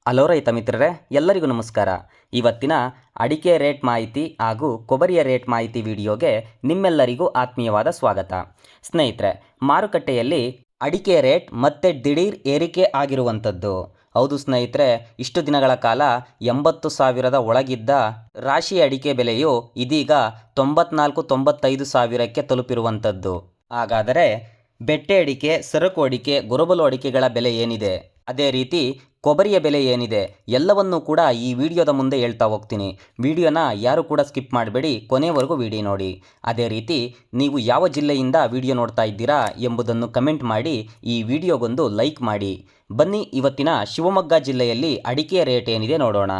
Hello ರೈತ ಮಿತ್ರರೇ, ಎಲ್ಲರಿಗೂ ನಮಸ್ಕಾರ. ಇವತ್ತಿನ ಅಡಿಕೆ ರೇಟ್ ಮಾಹಿತಿ ಹಾಗೂ ಕೊಬ್ಬರಿಯ ರೇಟ್ ಮಾಹಿತಿ ವಿಡಿಯೋಗೆ ನಿಮ್ಮೆಲ್ಲರಿಗೂ ಆತ್ಮೀಯವಾದ ಸ್ವಾಗತ. ಸ್ನೇಹಿತರೆ, ಮಾರುಕಟ್ಟೆಯಲ್ಲಿ ಅಡಿಕೆ ರೇಟ್ ಮತ್ತೆ ದಿಢೀರ್ ಏರಿಕೆ ಆಗಿರುವಂಥದ್ದು. ಹೌದು ಸ್ನೇಹಿತರೆ, ಇಷ್ಟು ದಿನಗಳ ಕಾಲ 80,000 ಒಳಗಿದ್ದ ರಾಶಿ ಅಡಿಕೆ ಬೆಲೆಯು ಇದೀಗ 94-95 ಸಾವಿರಕ್ಕೆ ತಲುಪಿರುವಂಥದ್ದು. ಹಾಗಾದರೆ ಬೆಟ್ಟೆ ಅಡಿಕೆ, ಸರಕು ಅಡಿಕೆ, ಗೊರಬಲು ಅಡಿಕೆಗಳ ಬೆಲೆ ಏನಿದೆ, ಅದೇ ರೀತಿ ಕೊಬ್ಬರಿಯ ಬೆಲೆ ಏನಿದೆ, ಎಲ್ಲವನ್ನೂ ಕೂಡ ಈ ವಿಡಿಯೋದ ಮುಂದೆ ಹೇಳ್ತಾ ಹೋಗ್ತೀನಿ. ವಿಡಿಯೋನ ಯಾರು ಕೂಡ ಸ್ಕಿಪ್ ಮಾಡಬೇಡಿ, ಕೊನೆವರೆಗೂ ವಿಡಿಯೋ ನೋಡಿ. ಅದೇ ರೀತಿ ನೀವು ಯಾವ ಜಿಲ್ಲೆಯಿಂದ ವಿಡಿಯೋ ನೋಡ್ತಾ ಇದ್ದೀರಾ ಎಂಬುದನ್ನು ಕಮೆಂಟ್ ಮಾಡಿ, ಈ ವಿಡಿಯೋಗೊಂದು ಲೈಕ್ ಮಾಡಿ. ಬನ್ನಿ, ಇವತ್ತಿನ ಶಿವಮೊಗ್ಗ ಜಿಲ್ಲೆಯಲ್ಲಿ ಅಡಿಕೆ ರೇಟ್ ಏನಿದೆ ನೋಡೋಣ.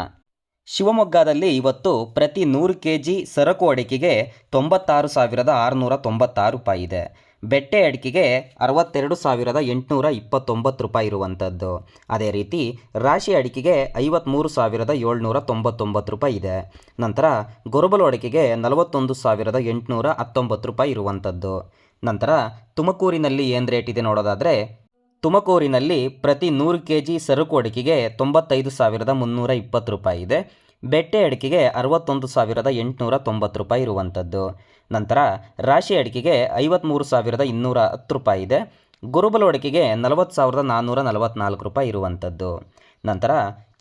ಶಿವಮೊಗ್ಗದಲ್ಲಿ ಇವತ್ತು ಪ್ರತಿ 100 kg ಸರಕು ಅಡಿಕೆಗೆ 96,696 ರೂಪಾಯಿ ಇದೆ. ಬೆಟ್ಟೆ ಅಡಿಕೆಗೆ 62,829 ರೂಪಾಯಿ ಇರುವಂಥದ್ದು. ಅದೇ ರೀತಿ ರಾಶಿ ಅಡಿಕೆಗೆ 53,799 ರೂಪಾಯಿ ಇದೆ. ನಂತರ ಗೊರಬಲು ಅಡಿಕೆಗೆ 41,819 ರೂಪಾಯಿ ಇರುವಂಥದ್ದು. ನಂತರ ತುಮಕೂರಿನಲ್ಲಿ ಏನು ರೇಟ್ ಇದೆ ನೋಡೋದಾದರೆ, ತುಮಕೂರಿನಲ್ಲಿ ಪ್ರತಿ 100 kg ಸರಕು ಅಡಿಕೆಗೆ 95,320 ರೂಪಾಯಿ ಇದೆ. ಬೆಟ್ಟೆ ಅಡಿಕೆಗೆ 61,890 ರೂಪಾಯಿ ಇರುವಂಥದ್ದು. ನಂತರ ರಾಶಿ ಅಡಿಕೆಗೆ 53,210 ರೂಪಾಯಿ ಇದೆ. ಗೊರಬಲು ಅಡಿಕೆಗೆ 40,444 ರೂಪಾಯಿ ಇರುವಂಥದ್ದು. ನಂತರ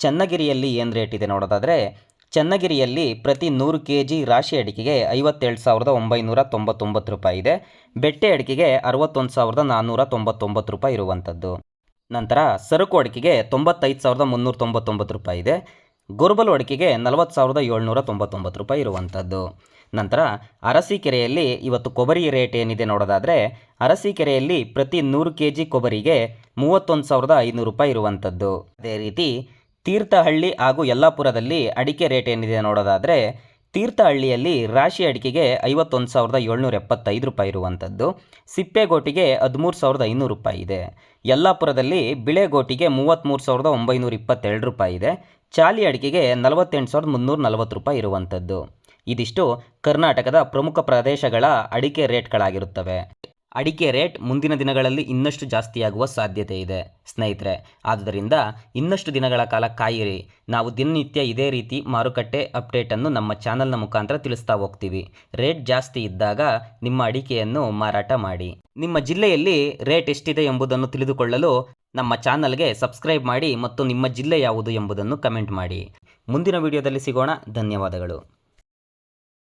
ಚನ್ನಗಿರಿಯಲ್ಲಿ ಏನು ರೇಟ್ ಇದೆ ನೋಡೋದಾದರೆ, ಚನ್ನಗಿರಿಯಲ್ಲಿ ಪ್ರತಿ 100 kg ರಾಶಿ ಅಡಿಕೆಗೆ 57,999 ರೂಪಾಯಿ ಇದೆ. ಬೆಟ್ಟೆ ಅಡಿಕೆಗೆ 61,499 ರೂಪಾಯಿ ಇರುವಂಥದ್ದು. ನಂತರ ಸರಕು ಅಡಿಕೆಗೆ 95,399 ರೂಪಾಯಿ ಇದೆ. ಗೊರಬಲು ಅಡಿಕೆಗೆ 40,799 ರೂಪಾಯಿ ಇರುವಂಥದ್ದು. ನಂತರ ಅರಸೀಕೆರೆಯಲ್ಲಿ ಇವತ್ತು ಕೊಬ್ಬರಿ ರೇಟ್ ಏನಿದೆ ನೋಡೋದಾದರೆ, ಅರಸೀಕೆರೆಯಲ್ಲಿ ಪ್ರತಿ 100 kg ಕೊಬ್ಬರಿಗೆ 31,500 ರೂಪಾಯಿ ಇರುವಂಥದ್ದು. ಅದೇ ರೀತಿ ತೀರ್ಥಹಳ್ಳಿ ಹಾಗೂ ಯಲ್ಲಾಪುರದಲ್ಲಿ ಅಡಿಕೆ ರೇಟ್ ಏನಿದೆ ನೋಡೋದಾದರೆ, ತೀರ್ಥಹಳ್ಳಿಯಲ್ಲಿ ರಾಶಿ ಅಡಿಕೆಗೆ 51,775 ರೂಪಾಯಿ ಇರುವಂಥದ್ದು. ಸಿಪ್ಪೆಗೋಟಿಗೆ 13,500 ರೂಪಾಯಿ ಇದೆ. ಯಲ್ಲಾಪುರದಲ್ಲಿ ಬಿಳೆಗೋಟಿಗೆ 33,922 ರೂಪಾಯಿ ಇದೆ. ಚಾಲಿ ಅಡಿಕೆಗೆ 48,340 ರೂಪಾಯಿ ಇರುವಂಥದ್ದು. ಇದಿಷ್ಟು ಕರ್ನಾಟಕದ ಪ್ರಮುಖ ಪ್ರದೇಶಗಳ ಅಡಿಕೆ ರೇಟ್ಗಳಾಗಿರುತ್ತವೆ. ಅಡಿಕೆ ರೇಟ್ ಮುಂದಿನ ದಿನಗಳಲ್ಲಿ ಇನ್ನಷ್ಟು ಜಾಸ್ತಿಯಾಗುವ ಸಾಧ್ಯತೆ ಇದೆ ಸ್ನೇಹಿತರೆ. ಆದ್ದರಿಂದ ಇನ್ನಷ್ಟು ದಿನಗಳ ಕಾಲ ಕಾಯಿರಿ. ನಾವು ದಿನನಿತ್ಯ ಇದೇ ರೀತಿ ಮಾರುಕಟ್ಟೆ ಅಪ್ಡೇಟನ್ನು ನಮ್ಮ ಚಾನಲ್ನ ಮುಖಾಂತರ ತಿಳಿಸ್ತಾ ಹೋಗ್ತೀವಿ. ರೇಟ್ ಜಾಸ್ತಿ ಇದ್ದಾಗ ನಿಮ್ಮ ಅಡಿಕೆಯನ್ನು ಮಾರಾಟ ಮಾಡಿ. ನಿಮ್ಮ ಜಿಲ್ಲೆಯಲ್ಲಿ ರೇಟ್ ಎಷ್ಟಿದೆ ಎಂಬುದನ್ನು ತಿಳಿದುಕೊಳ್ಳಲು ನಮ್ಮ ಚಾನಲ್ಗೆ ಸಬ್ಸ್ಕ್ರೈಬ್ ಮಾಡಿ ಮತ್ತು ನಿಮ್ಮ ಜಿಲ್ಲೆ ಯಾವುದು ಎಂಬುದನ್ನು ಕಮೆಂಟ್ ಮಾಡಿ. ಮುಂದಿನ ವಿಡಿಯೋದಲ್ಲಿ ಸಿಗೋಣ. ಧನ್ಯವಾದಗಳು.